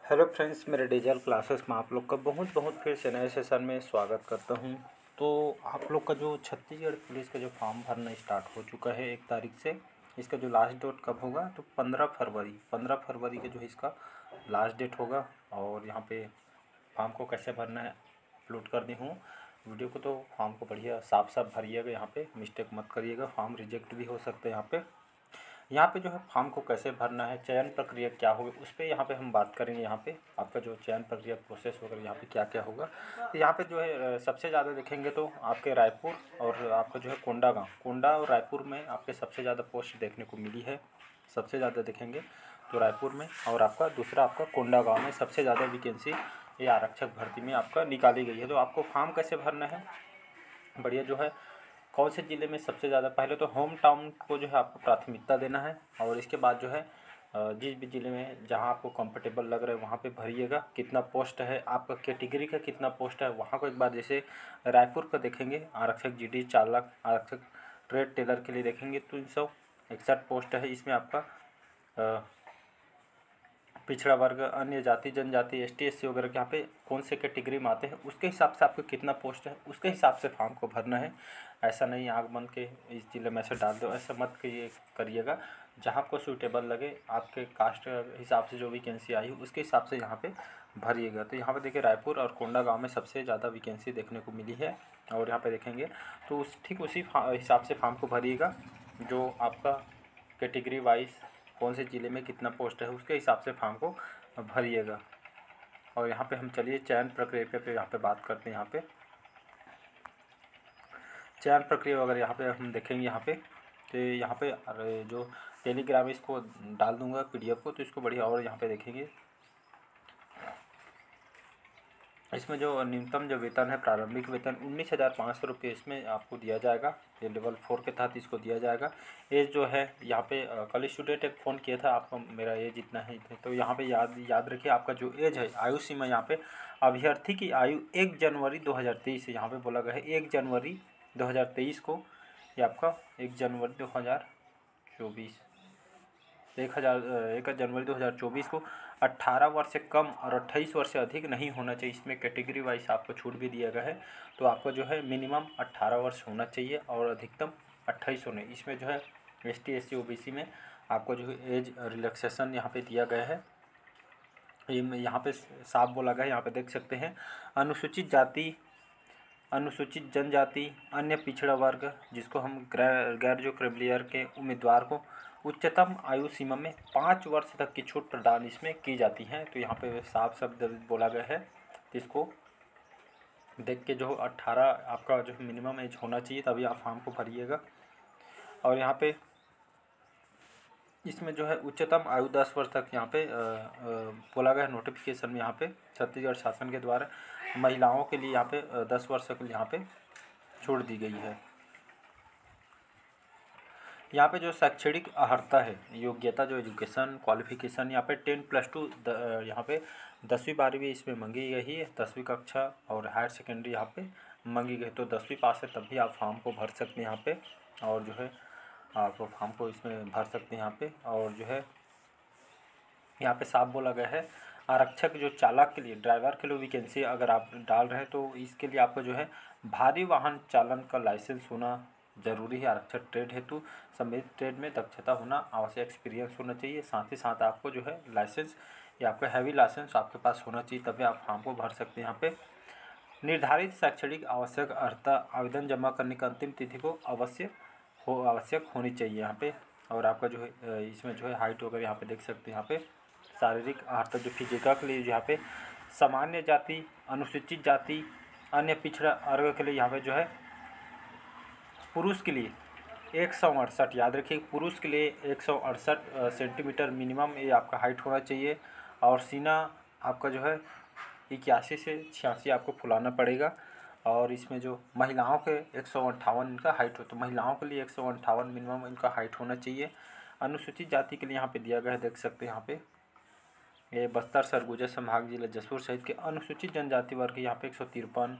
Hello friends, मेरे diesel classes में आप लोग का बहुत बहुत फिर से नए सेशन में स्वागत करता हूं। तो आप लोग का जो छत्तीसगढ़ पुलिस का जो फॉर्म भरना स्टार्ट हो चुका है 1 तारीख से। इसका जो लास्ट डेट कब होगा तो 15 फरवरी का जो है इसका लास्ट डेट होगा। और यहाँ पे फॉर्म को कैसे भरना है अपलोड कर दी हूँ वीडियो को। तो फॉर्म को बढ़िया साफ साफ भरिएगा, यहाँ पे मिस्टेक मत करिएगा, फॉर्म रिजेक्ट भी हो सकता है। यहाँ पे जो है फॉर्म को कैसे भरना है, चयन प्रक्रिया क्या होगी, उस पर यहाँ पे हम बात करेंगे। यहाँ पे आपका जो चयन प्रक्रिया प्रोसेस होगा, यहाँ पे क्या क्या होगा। तो यहाँ पे जो है सबसे ज़्यादा देखेंगे तो आपके रायपुर और आपका जो है कोंडा और रायपुर में आपके सबसे ज़्यादा पोस्ट देखने को मिली है। सबसे ज़्यादा देखेंगे तो रायपुर में, और आपका दूसरा आपका कोंडागांव में सबसे ज़्यादा वैकेंसी ये आरक्षक भर्ती में आपका निकाली गई है। तो आपको फॉर्म कैसे भरना है, बढ़िया जो है कौन से ज़िले में सबसे ज़्यादा, पहले तो होम टाउन को जो है आपको प्राथमिकता देना है। और इसके बाद जो है जिस भी ज़िले में जहां आपको कंफर्टेबल लग रहा है वहां पे भरिएगा। कितना पोस्ट है आपका, कैटेगरी का कितना पोस्ट है वहां को एक बार, जैसे रायपुर का देखेंगे आरक्षक जीडी चालक, आरक्षक ट्रेड टेलर के लिए देखेंगे 361 पोस्ट है। इसमें आपका पिछड़ा वर्ग, अन्य जाति जनजाति, एसटी एससी वगैरह के यहाँ पे कौन से कैटेगरी में आते हैं उसके हिसाब से आपको कितना पोस्ट है उसके हिसाब से फॉर्म को भरना है। ऐसा नहीं आग बन के इस जिले में ऐसे डाल दो, ऐसा मत करिएगा। जहाँ आपको सूटेबल लगे, आपके कास्ट के हिसाब से जो वैकेंसी आई है उसके हिसाब से यहाँ पे भरिएगा। तो यहाँ पे देखिए रायपुर और कोंडागांव में सबसे ज़्यादा वैकेंसी देखने को मिली है। और यहाँ पे देखेंगे तो ठीक उसी हिसाब से फॉर्म को भरिएगा जो आपका कैटेगरी वाइज कौन से ज़िले में कितना पोस्ट है उसके हिसाब से फॉर्म को भरिएगा। और यहाँ पे हम चलिए चयन प्रक्रिया पे यहाँ पे बात करते हैं। यहाँ पे चयन प्रक्रिया अगर यहाँ पे हम देखेंगे, यहाँ पे तो यहाँ पे जो टेलीग्राम इसको डाल दूंगा पीडीएफ को, तो इसको बढ़िया। और यहाँ पे देखेंगे इसमें जो न्यूनतम जो वेतन है, प्रारंभिक वेतन 19,500 रुपये इसमें आपको दिया जाएगा। ये लेवल 4 के तहत इसको दिया जाएगा। एज जो है यहाँ पे कल स्टूडेंट एक फ़ोन किया था, आपका मेरा एज इतना है, तो यहाँ पे याद रखिए आपका जो एज है, आयु सीमा यहाँ पे अभ्यर्थी की आयु 1 जनवरी 2023 यहाँ पे बोला गया है। 1 जनवरी 2023 को ये आपका 1 जनवरी 2024 1 जनवरी 2024 को 18 वर्ष से कम और 28 वर्ष से अधिक नहीं होना चाहिए। इसमें कैटेगरी वाइज आपको छूट भी दिया गया है। तो आपको जो है मिनिमम 18 वर्ष होना चाहिए और अधिकतम 28 होने। इसमें जो है एसटी एससी ओबीसी में आपको जो है एज रिलैक्सेशन यहाँ पे दिया गया है। यहाँ पे साफ बोला गया है, यहाँ पे देख सकते हैं। अनुसूचित जाति, अनुसूचित जनजाति, अन्य पिछड़ा वर्ग जिसको हम गैर जो क्रिमिलियर के उम्मीदवार को उच्चतम आयु सीमा में 5 वर्ष तक की छूट प्रदान इसमें की जाती है। तो यहाँ पे साफ शब्द बोला गया है। तो इसको देख के जो 18 आपका जो मिनिमम एज होना चाहिए तभी आप फॉर्म को भरिएगा। और यहाँ पे इसमें जो है उच्चतम आयु 10 वर्ष तक यहाँ पे बोला गया है नोटिफिकेशन में। यहाँ पे छत्तीसगढ़ शासन के द्वारा महिलाओं के लिए यहाँ पे 10 वर्ष के लिए यहाँ पे छूट दी गई है। यहाँ पे जो शैक्षणिक अर्हता है, योग्यता जो एजुकेशन क्वालिफिकेशन, यहाँ पे 10+2 यहाँ पे 10वीं 12वीं इसमें मांगी गई है। 10वीं कक्षा और हायर सेकेंडरी यहाँ पे मांगी गई। तो 10वीं पास है तब भी आप फॉर्म को भर सकते हैं यहाँ पे। और जो है आप फॉर्म को इसमें भर सकते हैं यहाँ पे। और जो है यहाँ पे साफ बोला गया है आरक्षक जो चालक के लिए, ड्राइवर के लिए वैकेंसी अगर आप डाल रहे हैं तो इसके लिए आपको जो है भारी वाहन चालन का लाइसेंस होना जरूरी है। आरक्षक ट्रेड हेतु संबंधित ट्रेड में दक्षता होना आवश्यक, एक्सपीरियंस होना चाहिए। साथ ही साथ आपको जो है लाइसेंस या आपका हैवी लाइसेंस आपके पास होना चाहिए, तभी आप फॉर्म को भर सकते हैं। यहाँ पे निर्धारित शैक्षणिक आवश्यक अर्हता आवेदन जमा करने की अंतिम तिथि को आवश्यक होनी चाहिए यहाँ पे। और आपका जो है इसमें जो है हाइट वगैरह यहाँ पे देख सकते हैं। यहाँ पे शारीरिक अर्हता जो फिजिकल के लिए यहाँ पे सामान्य जाति, अनुसूचित जाति, अन्य पिछड़ा वर्ग के लिए यहाँ पे जो है पुरुष के लिए 168, याद रखिए पुरुष के लिए 168 सेंटीमीटर मिनिमम ये आपका हाइट होना चाहिए। और सीना आपका जो है 81 से 86 आपको फुलाना पड़ेगा। और इसमें जो महिलाओं के 158 इनका हाइट हो, तो महिलाओं के लिए 158 मिनिमम इनका हाइट होना चाहिए। अनुसूचित जाति के लिए यहाँ पे दिया गया है, देख सकते हैं यहाँ पे ये बस्तर सरगुजा संभाग जिला जसपुर सहित के अनुसूचित जनजाति वर्ग यहाँ पे 153,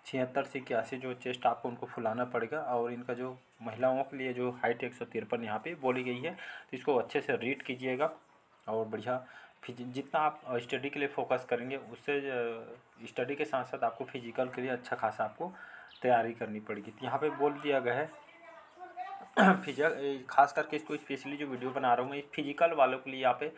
76 से 81 जो चेस्ट आपको उनको फुलाना पड़ेगा। और इनका जो महिलाओं के लिए जो हाइट 153 यहाँ पे बोली गई है, तो इसको अच्छे से रीड कीजिएगा और बढ़िया जितना आप स्टडी के लिए फोकस करेंगे उससे स्टडी के साथ साथ आपको फिजिकल के लिए अच्छा खासा आपको तैयारी करनी पड़ेगी। तो यहाँ पे बोल दिया गया है खास करके इसको स्पेशली जो वीडियो बना रहा हूँ मैं फिजिकल वालों के लिए यहाँ पे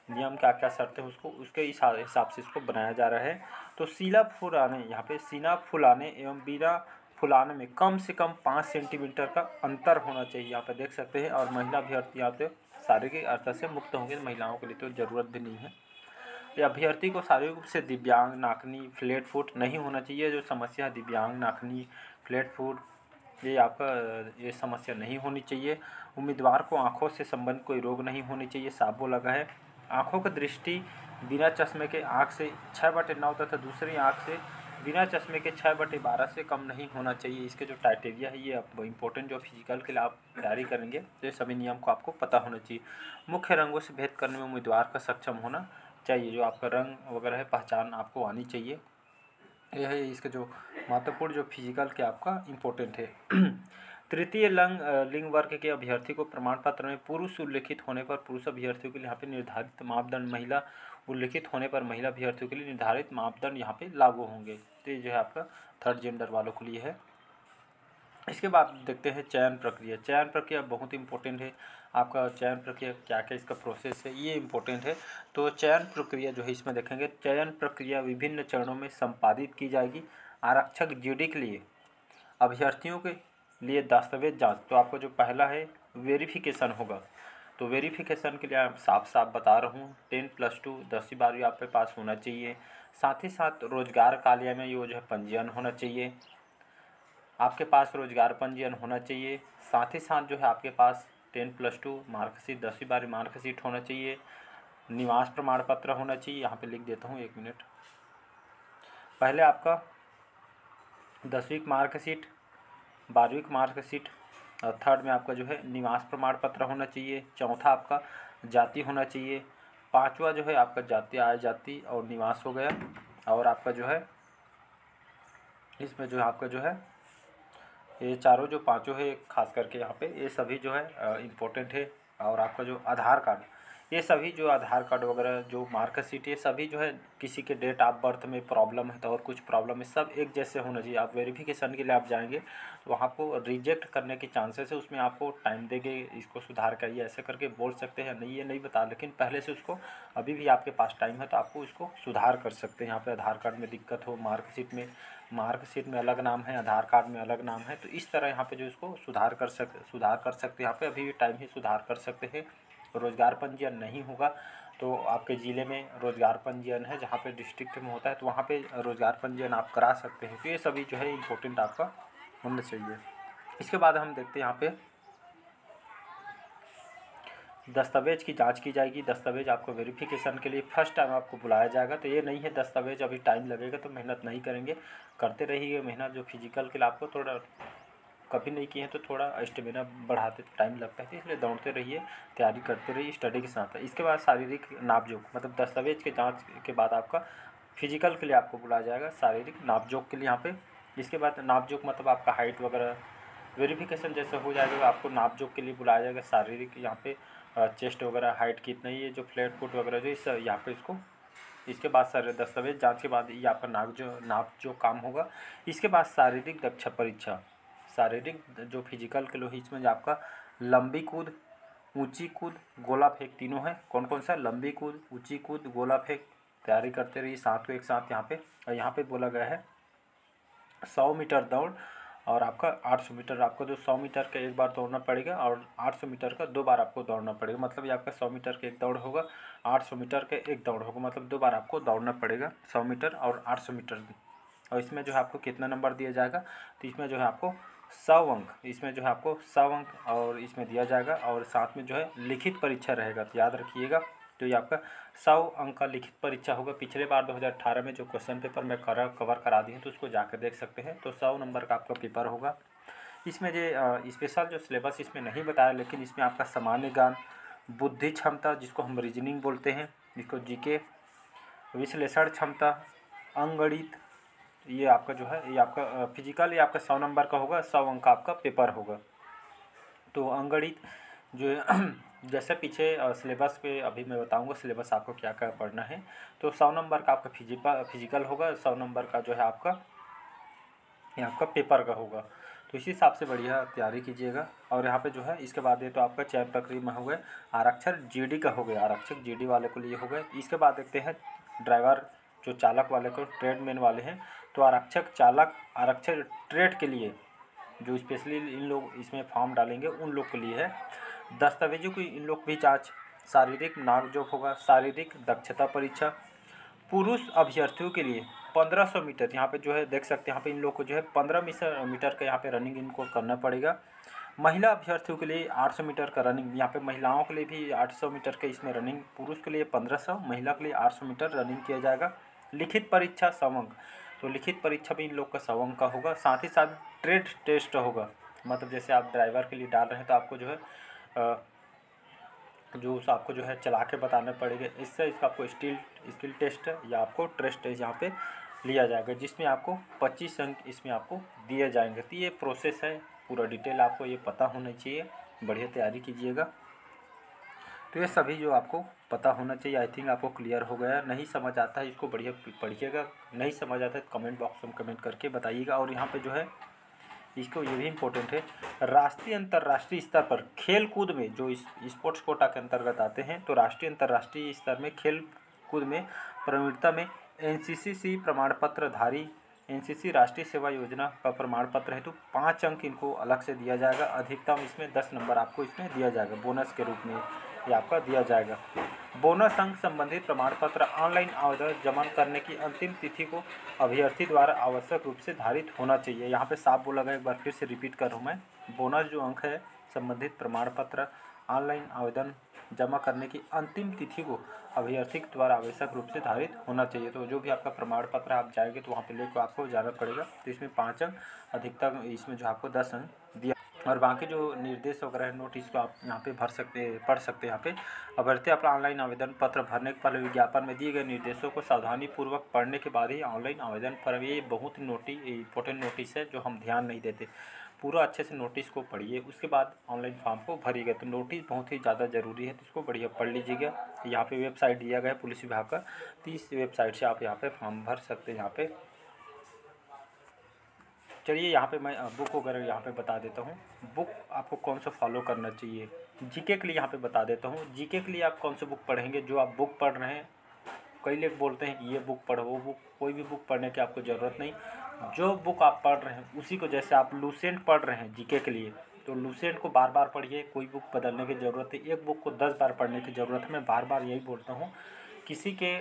नियम क्या क्या शर्त है उसको उसके हिसाब से इसको बनाया जा रहा है। तो सीना फुलाने यहाँ पे सीना फुलाने एवं बिना फुलाने में कम से कम 5 सेंटीमीटर का अंतर होना चाहिए, यहाँ पे देख सकते हैं। और महिला अभ्यर्थी यहाँ पे शारीरिक अर्थ से मुक्त होंगे, महिलाओं के लिए तो ज़रूरत भी नहीं है। ये अभ्यर्थी को शारीरिक रूप से दिव्यांग, नाखनी, फ्लैट फुट नहीं होना चाहिए। जो समस्या है दिव्यांग, नाखनी, फ्लैट फुट, ये आपका ये समस्या नहीं होनी चाहिए। उम्मीदवार को आँखों से संबंधित कोई रोग नहीं होनी चाहिए, साफ बोला गया है। आँखों की दृष्टि बिना चश्मे के आँख से 6/9 तथा दूसरी आँख से बिना चश्मे के 6/12 से कम नहीं होना चाहिए। इसके जो क्राइटेरिया है ये इंपॉर्टेंट जो फिजिकल के लिए आप तैयारी करेंगे तो ये सभी नियम को आपको पता होना चाहिए। मुख्य रंगों से भेद करने में उम्मीदवार का सक्षम होना चाहिए, जो आपका रंग वगैरह है पहचान आपको आनी चाहिए। यह है इसके जो महत्वपूर्ण जो फिजिकल के आपका इम्पोर्टेंट है। तृतीय लिंग वर्ग के अभ्यर्थी को प्रमाण पत्र में पुरुष उल्लिखित होने पर पुरुष अभ्यर्थियों के लिए यहाँ पे निर्धारित मापदंड, महिला उल्लिखित होने पर महिला अभ्यर्थियों के लिए निर्धारित मापदंड यहाँ पे लागू होंगे। तो ये जो है आपका थर्ड जेंडर वालों के लिए है। इसके बाद देखते हैं चयन प्रक्रिया। चयन प्रक्रिया बहुत इंपॉर्टेंट है। आपका चयन प्रक्रिया क्या क्या इसका प्रोसेस है ये इंपॉर्टेंट है। तो चयन प्रक्रिया जो है इसमें देखेंगे, चयन प्रक्रिया विभिन्न चरणों में संपादित की जाएगी। आरक्षक जीडी के लिए अभ्यर्थियों के लिए दस्तावेज जांच, तो आपको जो पहला है वेरिफिकेशन होगा। तो वेरिफिकेशन के लिए आप साफ साफ बता रहा हूँ 10+2 10वीं 12वीं आपके पास होना चाहिए। साथ ही साथ रोजगार कार्यालय में ये जो है पंजीयन होना चाहिए, आपके पास रोजगार पंजीयन होना चाहिए। साथ ही साथ जो है आपके पास 10+2 मार्कशीट 10वीं 12वीं मार्कशीट होना चाहिए। निवास प्रमाण पत्र होना चाहिए, यहाँ पे लिख देता हूँ 1 मिनट। पहले आपका 10वीं की मार्कशीट, 12वीं की मार्कशीट, और थर्ड में आपका जो है निवास प्रमाण पत्र होना चाहिए। चौथा आपका जाति होना चाहिए। पांचवा जो है आपका जाति, आय जाति और निवास हो गया। और आपका जो है इसमें जो है आपका जो है ये चारों जो पांचों है खास करके यहाँ पे ये सभी जो है इम्पोर्टेंट है। और आपका जो आधार कार्ड, ये सभी जो आधार कार्ड वगैरह जो मार्कशीट ये सभी जो है किसी के डेट ऑफ बर्थ में प्रॉब्लम है तो और कुछ प्रॉब्लम है, सब एक जैसे होना चाहिए। आप वेरिफिकेशन के लिए आप जाएंगे तो वहाँ को रिजेक्ट करने के चांसेस है, उसमें आपको टाइम देंगे, इसको सुधार करिए ऐसे करके बोल सकते हैं। नहीं ये नहीं बता, लेकिन पहले से उसको अभी भी आपके पास टाइम है तो आपको इसको सुधार कर सकते हैं। यहाँ पर आधार कार्ड में दिक्कत हो, मार्कशीट में अलग नाम है, आधार कार्ड में अलग नाम है, तो इस तरह यहाँ पे जो इसको सुधार कर सकते हैं। यहाँ पे अभी भी टाइम ही सुधार कर सकते हैं। रोजगार पंजीयन नहीं होगा तो आपके ज़िले में रोजगार पंजीयन है, जहाँ पे डिस्ट्रिक्ट में होता है तो वहाँ पे रोजगार पंजीयन आप करा सकते हैं। तो ये सभी जो है इम्पोर्टेंट आपका होना चाहिए। इसके बाद हम देखते हैं यहाँ पे दस्तावेज की जांच की जाएगी। दस्तावेज आपको वेरिफिकेशन के लिए फर्स्ट टाइम आपको बुलाया जाएगा। तो ये नहीं है दस्तावेज अभी टाइम लगेगा तो मेहनत नहीं करेंगे, करते रहिए मेहनत। जो फिजिकल के लिए आपको थोड़ा कभी नहीं किए हैं तो थोड़ा स्टेमिना बढ़ाते टाइम लगता है, इसलिए दौड़ते रहिए, तैयारी करते रहिए स्टडी के साथ। इसके बाद शारीरिक नापजोक, मतलब दस्तावेज के जांच के बाद आपका फिजिकल के लिए आपको बुलाया जाएगा शारीरिक नापजोक के लिए यहाँ पे। इसके बाद नापजोक मतलब आपका हाइट वगैरह वेरिफिकेशन जैसे हो जाएगा आपको नापजोक के लिए बुलाया जाएगा शारीरिक। यहाँ पे चेस्ट वगैरह हाइट कितना ही है, जो फ्लैट फुट वगैरह जो इस यहाँ पे इसको। इसके बाद सर दस्तावेज जांच के बाद ये आपका नाप जो काम होगा। इसके बाद शारीरिक दक्षता परीक्षा, शारीरिक जो फिजिकल के लोग इसमें जो आपका लंबी कूद, ऊंची कूद, गोला फेंक तीनों है। कौन कौन सा? लंबी कूद, ऊंची कूद, गोला फेंक। तैयारी करते रहिए साथ को एक साथ यहाँ पे। और यहाँ पे बोला गया है 100 मीटर दौड़ और आपका 800 मीटर। आपको जो 100 मीटर का एक बार दौड़ना पड़ेगा और 800 मीटर का 2 बार आपको दौड़ना पड़ेगा। मतलब ये आपका 100 मीटर का एक दौड़ होगा, 800 मीटर का एक दौड़ होगा, मतलब 2 बार आपको दौड़ना पड़ेगा 100 मीटर और 800 मीटर। और इसमें जो है आपको कितना नंबर दिया जाएगा? तो इसमें जो है आपको 100 अंक, इसमें जो है आपको 100 अंक और इसमें दिया जाएगा। और साथ में जो है लिखित परीक्षा रहेगा, तो याद रखिएगा। तो ये आपका 100 अंक का लिखित परीक्षा होगा। पिछले बार 2018 में जो क्वेश्चन पेपर मैं कवर करा दिए तो उसको जाकर देख सकते हैं। तो 100 नंबर का आपका पेपर होगा। इसमें जो स्पेशल जो सिलेबस इसमें नहीं बताया, लेकिन इसमें आपका सामान्य ज्ञान, बुद्धि क्षमता जिसको हम रीजनिंग बोलते हैं, जिसको जीके, विश्लेषण क्षमता, अंकगणित, ये आपका जो है ये आपका फिजिकल ये आपका 100 नंबर का होगा। 100 अंक का आपका पेपर होगा। तो अंकगणित जो है जैसे पीछे सिलेबस पे अभी मैं बताऊंगा सिलेबस आपको क्या क्या पढ़ना है। तो 100 नंबर का आपका फिजिकल होगा, 100 नंबर का जो है आपका ये आपका पेपर का होगा। तो इसी हिसाब से बढ़िया तैयारी कीजिएगा। और यहाँ पे जो है इसके बाद ये तो आपका चयन प्रक्रिया में हो गए, आरक्षक जीडी का हो गया, आरक्षक जीडी वाले को लिए हो गए। इसके बाद देखते हैं ड्राइवर जो चालक वाले को, ट्रेडमैन वाले हैं। तो आरक्षक चालक, आरक्षक ट्रेड के लिए जो स्पेशली इन लोग इसमें फॉर्म डालेंगे उन लोग के लिए है। दस्तावेजों की इन लोग भी जाँच, शारीरिक नाक-जोक होगा, शारीरिक दक्षता परीक्षा। पुरुष अभ्यर्थियों के लिए 1500 मीटर, यहाँ पे जो है देख सकते हैं यहाँ पे इन लोग को जो है 15 मीटर का यहाँ पे रनिंग इनको करना पड़ेगा। महिला अभ्यर्थियों के लिए 800 मीटर का रनिंग, यहाँ पे महिलाओं के लिए भी 800 मीटर के इसमें रनिंग, पुरुष के लिए 1500, महिला के लिए 800 मीटर रनिंग किया जाएगा। लिखित परीक्षा 100 अंक, तो लिखित परीक्षा भी इन लोग का 100 अंक का होगा। साथ ही साथ ट्रेड टेस्ट होगा, मतलब जैसे आप ड्राइवर के लिए डाल रहे हैं तो आपको जो है आपको जो है चला के बताना पड़ेगा। इससे इसका आपको स्किल टेस्ट या आपको ट्रेस्ट टेस्ट यहाँ पे लिया जाएगा, जिसमें आपको 25 अंक इसमें आपको दिए जाएंगे। तो ये प्रोसेस है, पूरा डिटेल आपको ये पता होना चाहिए, बढ़िया तैयारी कीजिएगा। तो ये सभी जो आपको पता होना चाहिए, आई थिंक आपको क्लियर हो गया। नहीं समझ आता है इसको बढ़िया पढ़िएगा, नहीं समझ आता है तो कमेंट बॉक्स में कमेंट करके बताइएगा। और यहाँ पे जो है इसको ये भी इम्पोर्टेंट है, राष्ट्रीय अंतर्राष्ट्रीय स्तर पर खेल कूद में जो स्पोर्ट्स कोटा के अंतर्गत आते हैं, तो राष्ट्रीय अंतर्राष्ट्रीय स्तर में खेल कूद में प्रवीणता में एनसीसी प्रमाण पत्र धारी, एनसीसी राष्ट्रीय सेवा योजना का प्रमाण पत्र है तो 5 अंक इनको अलग से दिया जाएगा। अधिकतम इसमें 10 नंबर आपको इसमें दिया जाएगा, बोनस के रूप में ये आपका दिया जाएगा। बोनस अंक संबंधित प्रमाण पत्र ऑनलाइन आवेदन जमा करने की अंतिम तिथि को अभ्यर्थी द्वारा आवश्यक रूप से धारित होना चाहिए। यहाँ पे साफ बोला गया, एक बार फिर से रिपीट कर रहा हूँ मैं, बोनस जो अंक है संबंधित प्रमाण पत्र ऑनलाइन आवेदन जमा करने की अंतिम तिथि को अभ्यर्थी द्वारा आवश्यक रूप से धारित होना चाहिए। तो जो भी आपका प्रमाण पत्र आप जाएंगे तो वहाँ पे लेकर आपको जाना पड़ेगा। तो इसमें 5 अंक, अधिकतम इसमें जो आपको 10 अंक दिया। और बाकी जो निर्देश वगैरह है नोटिस को आप यहाँ पे पढ़ सकते हैं। यहाँ पे अभ्यर्थी अपना ऑनलाइन आवेदन पत्र भरने के पहले विज्ञापन में दिए गए निर्देशों को सावधानी पूर्वक पढ़ने के बाद ही ऑनलाइन आवेदन पर, ये बहुत इंपॉर्टेंट नोटिस है जो हम ध्यान नहीं देते। पूरा अच्छे से नोटिस को पढ़िए, उसके बाद ऑनलाइन फॉर्म को भरिएगा। तो नोटिस बहुत ही ज़्यादा ज़रूरी है, तो इसको बढ़िया पढ़ लीजिएगा। यहाँ पे वेबसाइट दिया गया है पुलिस विभाग का, तो इस वेबसाइट से आप यहाँ पे फॉर्म भर सकते हैं। यहाँ पे चलिए यहाँ पे मैं बुक वगैरह यहाँ पे बता देता हूँ, बुक आपको कौन सा फॉलो करना चाहिए। जीके के लिए यहाँ पे बता देता हूँ, जीके के लिए आप कौन सा बुक पढ़ेंगे, जो आप बुक पढ़ रहे हैं। कई लोग बोलते हैं ये बुक पढ़ो वो बुक, कोई भी बुक पढ़ने की आपको ज़रूरत नहीं। जो बुक आप पढ़ रहे हैं उसी को, जैसे आप लूसेंट पढ़ रहे हैं जीके के लिए, तो लूसेंट को बार बार पढ़िए, कोई बुक बदलने की ज़रूरत है। एक बुक को 10 बार पढ़ने की ज़रूरत है। मैं बार बार यही बोलता हूँ, किसी के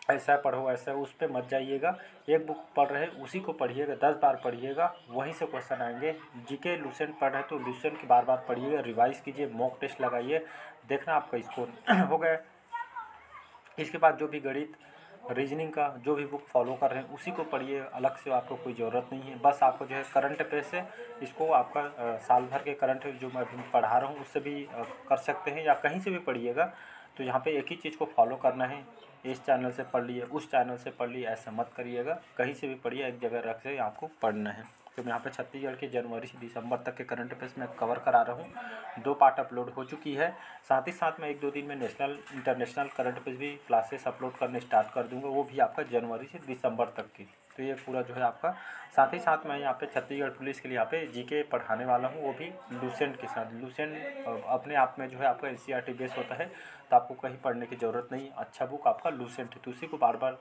ऐसा पढ़ो ऐसा उस पर मत जाइएगा। एक बुक पढ़ रहे हैं उसी को पढ़िएगा, 10 बार पढ़िएगा, वहीं से क्वेश्चन आएंगे। जीके लूसेंट पढ़ रहे हैं तो लूसेंट की बार बार पढ़िएगा, रिवाइज कीजिए, मॉक टेस्ट लगाइए, देखना आपका स्कोर हो गया। इसके बाद जो भी गणित रीजनिंग का जो भी बुक फॉलो कर रहे हैं उसी को पढ़िए, अलग से आपको कोई ज़रूरत नहीं है। बस आपको जो है करंट अफेयर से इसको आपका साल भर के करंट जो मैं अभी पढ़ा रहा हूँ उससे भी कर सकते हैं, या कहीं से भी पढ़िएगा। तो यहाँ पे एक ही चीज़ को फॉलो करना है, इस चैनल से पढ़ लिए उस चैनल से पढ़ लिए ऐसा मत करिएगा, कहीं से भी पढ़िए, एक जगह रख के आपको पढ़ना है। तो मैं यहाँ पे छत्तीसगढ़ के जनवरी से दिसंबर तक के करंट अफेयर्स में कवर करा रहा हूँ। 2 पार्ट अपलोड हो चुकी है। साथ ही साथ मैं 1-2 दिन में नेशनल इंटरनेशनल करंट अफेयर्स भी क्लासेस अपलोड करने स्टार्ट कर दूँगा, वो भी आपका जनवरी से दिसंबर तक की। तो ये पूरा जो है आपका, साथ ही साथ मैं यहाँ पे छत्तीसगढ़ पुलिस के लिए यहाँ पे जीके पढ़ाने वाला हूँ, वो भी लूसेंट के साथ। लूसेंट अपने आप में जो है आपका एनसीईआरटी बेस होता है, तो आपको कहीं पढ़ने की ज़रूरत नहीं। अच्छा बुक आपका लूसेंट है, तो उसी को बार बार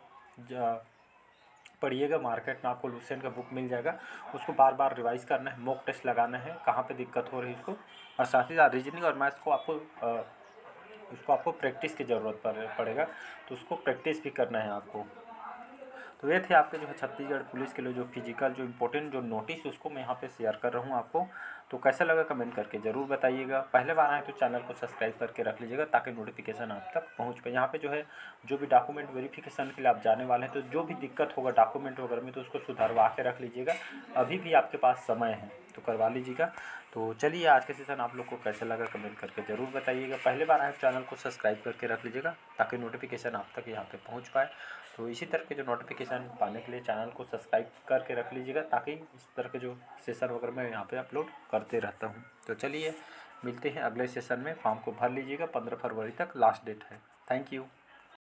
पढ़िएगा। मार्केट में आपको लूसेंट का बुक मिल जाएगा, उसको बार बार रिवाइज़ करना है, मॉक टेस्ट लगाना है, कहाँ पे दिक्कत हो रही है उसको। और साथ ही साथ रीजनिंग और मैथ्स को आपको प्रैक्टिस की ज़रूरत पड़ेगा, तो उसको प्रैक्टिस भी करना है आपको। तो ये थे आपके जो है छत्तीसगढ़ पुलिस के लिए जो फिजिकल जो इम्पोर्टेंट जो नोटिस उसको मैं यहाँ पे शेयर कर रहा हूँ आपको। तो कैसा लगा कमेंट करके ज़रूर बताइएगा। पहले बार आए तो चैनल को सब्सक्राइब करके रख लीजिएगा ताकि नोटिफिकेशन आप तक पहुँच पाए। यहाँ पे जो है जो भी डॉक्यूमेंट वेरिफिकेशन के लिए आप जाने वाले हैं, तो जो भी दिक्कत होगा डॉक्यूमेंट वगैरह में तो उसको सुधरवा के रख लीजिएगा, अभी भी आपके पास समय है तो करवा लीजिएगा। तो चलिए आज के सेशन आप लोग को कैसा लगा कमेंट करके ज़रूर बताइएगा। पहले बार आए चैनल को सब्सक्राइब करके रख लीजिएगा ताकि नोटिफिकेशन आप तक यहाँ पे पहुँच पाए। तो इसी तरह के जो नोटिफिकेशन पाने के लिए चैनल को सब्सक्राइब करके रख लीजिएगा ताकि इस तरह के जो सेशन वगैरह मैं यहाँ पे अपलोड करते रहता हूँ। तो चलिए मिलते हैं अगले सेशन में। फॉर्म को भर लीजिएगा, 15 फरवरी तक लास्ट डेट है। Thank you.